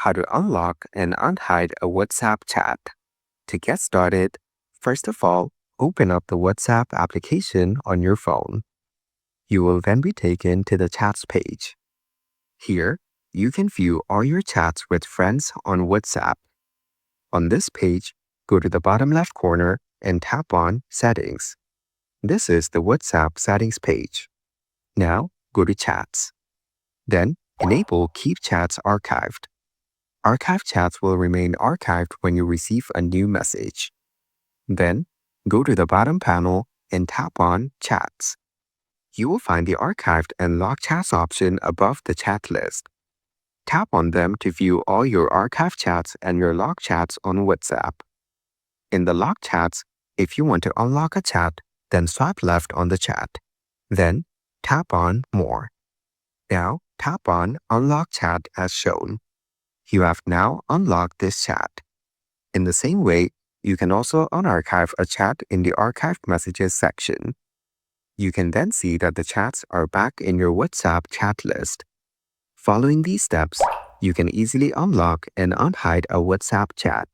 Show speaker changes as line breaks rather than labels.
how to unlock and unhide a WhatsApp chat. To get started, first of all, open up the WhatsApp application on your phone. You will then be taken to the chats page. Here, you can view all your chats with friends on WhatsApp. On this page, go to the bottom left corner and tap on Settings. This is the WhatsApp settings page. Now, go to Chats. Then, enable Keep Chats Archived. Archived chats will remain archived when you receive a new message. Then, go to the bottom panel and tap on Chats. You will find the Archived and Locked Chats option above the chat list. Tap on them to view all your archived chats and your locked chats on WhatsApp. In the locked chats, if you want to unlock a chat, then swipe left on the chat. Then, tap on More. Now, tap on Unlock Chat as shown. You have now unlocked this chat. In the same way, you can also unarchive a chat in the Archived Messages section. You can then see that the chats are back in your WhatsApp chat list. Following these steps, you can easily unlock and unhide a WhatsApp chat.